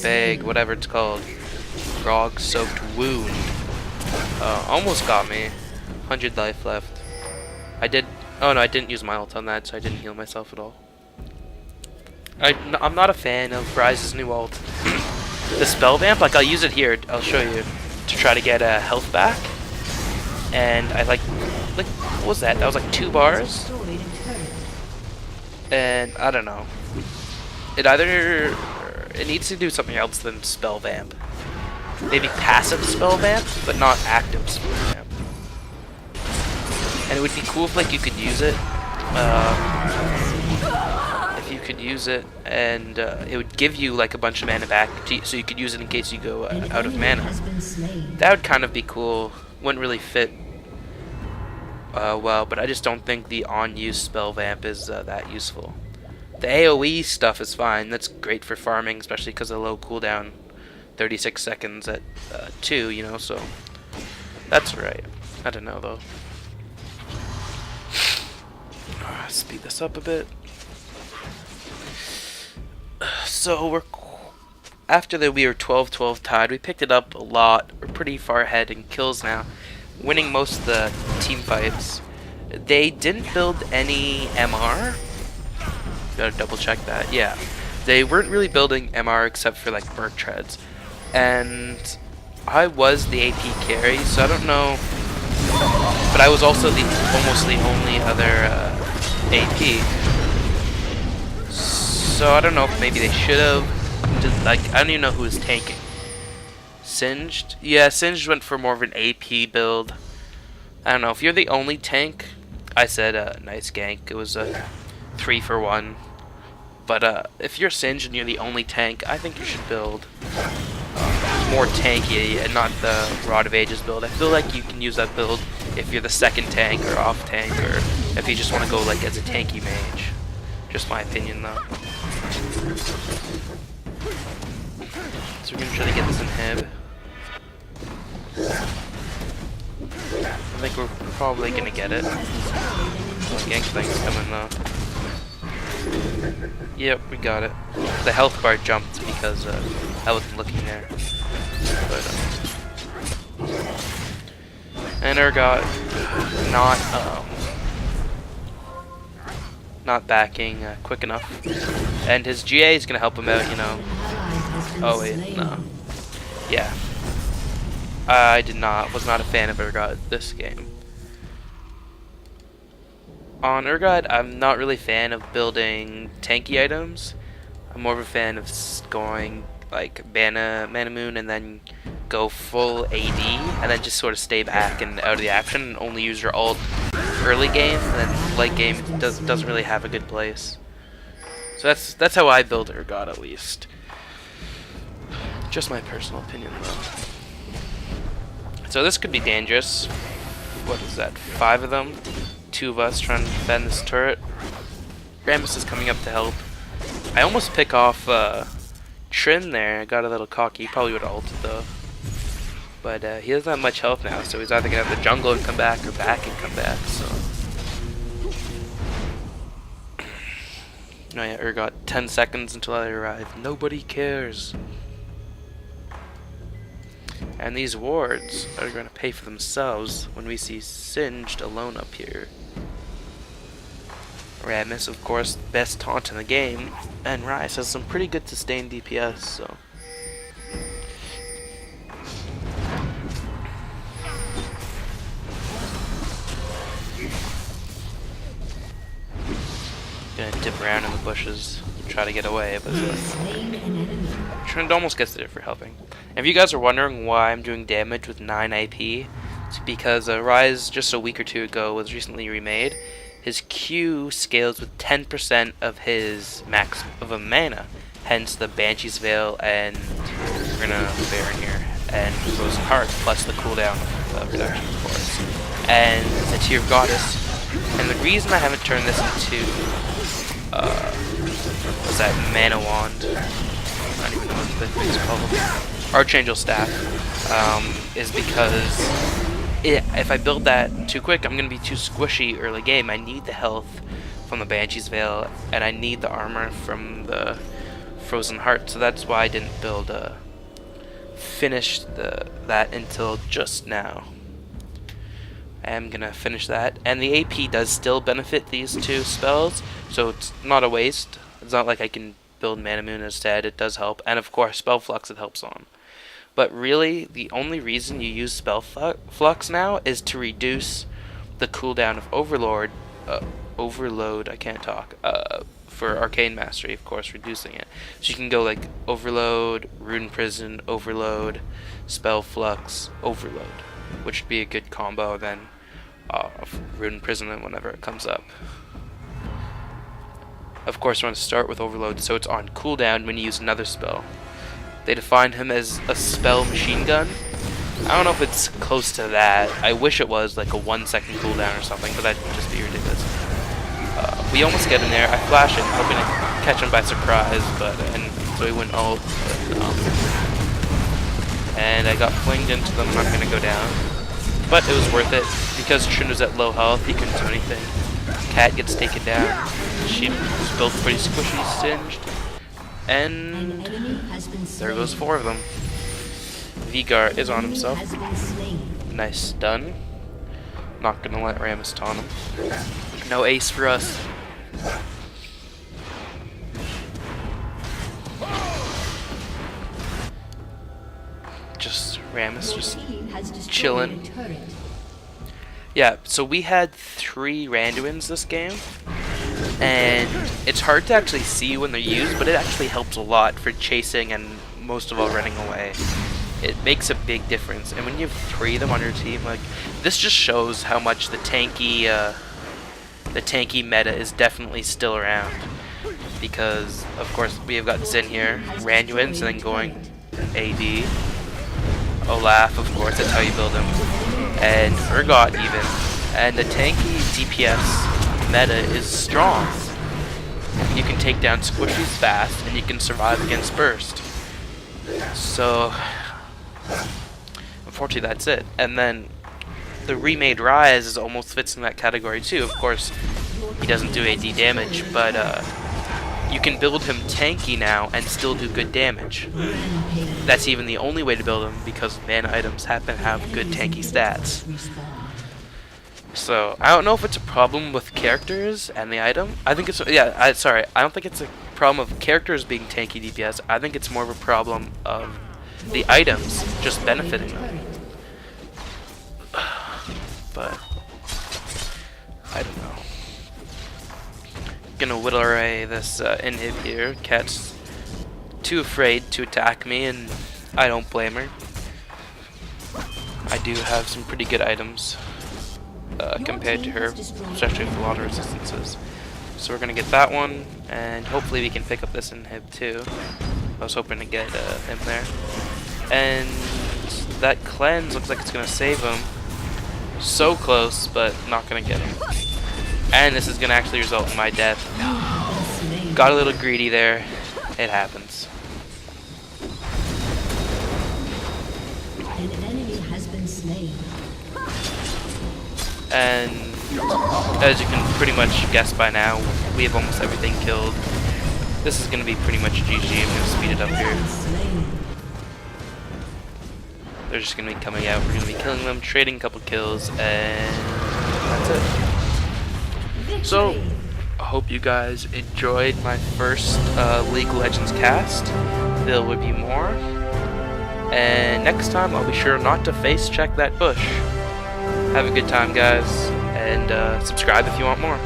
Bag, whatever it's called. Grog soaked wound. Almost got me. 100 life left. Oh no, I didn't use my ult on that, so I didn't heal myself at all. I'm not a fan of Ryse's new ult. The spell vamp, like I'll use it here, I'll show you, to try to get health back. And I like, what was that? That was like 2 bars. And I don't know. It needs to do something else than spell vamp. Maybe passive spell vamp, but not active spell vamp. And it would be cool if like you could use it. And it would give you like a bunch of mana back, so you could use it in case you go out of mana. That would kind of be cool. Wouldn't really fit well, but I just don't think the on-use spell vamp is that useful. The AoE stuff is fine. That's great for farming, especially because of low cooldown, 36 seconds at 2, you know. So that's right. I don't know though. Speed this up a bit. So after that we were 12-12 tied. We picked it up a lot. We're pretty far ahead in kills now, winning most of the team fights. They didn't build any MR. Gotta double check that. Yeah, they weren't really building MR except for like Merc Treads, and I was the AP carry, so I don't know. But I was also almost the only other AP. So I don't know if maybe they should have. Like, I don't even know who was tanking. Singed? Yeah, Singed went for more of an AP build. I don't know. If you're the only tank, I said nice gank. It was a 3-for-1. But if you're Singed and you're the only tank, I think you should build more tanky and not the Rod of Ages build. I feel like you can use that build if you're the second tank or off tank, or if you just want to go like as a tanky mage. Just my opinion though. So we're gonna try to get this inhib. I think we're probably gonna get it. Oh, gank thing's coming though. Yep, we got it. The health bar jumped because I wasn't looking there. But and Urgot not backing quick enough, and his GA is gonna help him out, you know. Oh wait, no. Yeah, was not a fan of Urgot this game. On Urgot, I'm not really a fan of building tanky items. I'm more of a fan of going like Mana Moon and then go full AD and then just sort of stay back and out of the action and only use your ult early game, and then late game doesn't really have a good place. So that's how I build Urgot, at least. Just my personal opinion though. So this could be dangerous. What is that? 5 of them? 2 of us trying to defend this turret. Rammus is coming up to help. I almost pick off Trin there. I got a little cocky. He probably would have ulted though. But he doesn't have much health now, so he's either gonna have the jungle and come back or back and come back. So. Oh yeah, Urgot 10 seconds until I arrive. Nobody cares. And these wards are going to pay for themselves when we see Singed alone up here. Rammus, of course, best taunt in the game, and Ryse has some pretty good sustained DPS, so. Gonna dip around in the bushes, try to get away, but Trent almost gets it for helping. If you guys are wondering why I'm doing damage with 9 AP, it's because Ryse just a week or 2 ago was recently remade. His Q scales with 10% of his max of a mana, hence the Banshee's Veil, and we're gonna Baron here, and Frozen Heart plus the cooldown reduction, of course, and the Tear of Goddess. And the reason I haven't turned this into what's that, Mana Wand? I don't even know what the thing's called. Archangel Staff, is because if I build that too quick, I'm going to be too squishy early game. I need the health from the Banshee's Veil, and I need the armor from the Frozen Heart, so that's why I didn't build finish that until just now. I am gonna finish that, and the AP does still benefit these two spells, so it's not a waste. It's not like I can build Mana Moon instead. It does help, and of course Spell Flux it helps on. But really, the only reason you use Spell Flux now is to reduce the cooldown of Overload. I can't talk. For Arcane Mastery, of course, reducing it. So you can go like Overload, Rune Prison, Overload, Spell Flux, Overload, which would be a good combo then of Rune Prison whenever it comes up. Of course, you want to start with Overload so it's on cooldown when you use another spell. They define him as a spell machine gun. I don't know if it's close to that. I wish it was like a 1 second cooldown or something, but that would just be ridiculous. We almost get in there. I flash it, hoping to catch him by surprise, and so he went ult. And I got flinged into them. I'm not gonna go down, but it was worth it because Trin was at low health. He couldn't do anything. Cat gets taken down. She was built pretty squishy, singed, and there goes 4 of them. Vigar is on himself. Nice stun. Not gonna let Rammus taunt him. No ace for us. Just Rammus just chilling. Yeah, so we had 3 Randuins this game, and it's hard to actually see when they're used, but it actually helps a lot for chasing and most of all running away. It makes a big difference, and when you have 3 of them on your team, like this just shows how much the tanky meta is definitely still around. Because of course we have got Xin here, Randuins, and then going AD. Olaf, of course, that's how you build him, and Urgot even. And the tanky DPS meta is strong. You can take down squishies fast, and you can survive against burst. So unfortunately that's it. And then the remade Ryse almost fits in that category too. Of course he doesn't do AD damage, but you can build him tanky now and still do good damage. That's even the only way to build him because mana items happen to have good tanky stats. So I don't know if it's a problem with characters and the item. I think it's I don't think it's a problem of characters being tanky DPS. I think it's more of a problem of the items just benefiting them. But I don't know. Gonna whittle array this inhib here. Cat's too afraid to attack me, and I don't blame her. I do have some pretty good items compared to her, especially with a lot of resistances. So we're gonna get that one, and hopefully we can pick up this inhib too. I was hoping to get him there. And that cleanse looks like it's gonna save him. So close, but not gonna get him. And this is gonna actually result in my death. Got a little greedy there. It happens. An enemy has been slain. And as you can pretty much guess by now, we have almost everything killed. This is gonna be pretty much GG. I'm gonna speed it up here. They're just gonna be coming out. We're gonna be killing them, trading a couple kills, and that's it. So, I hope you guys enjoyed my first League of Legends cast. There will be more. And next time, I'll be sure not to face check that bush. Have a good time, guys, and subscribe if you want more.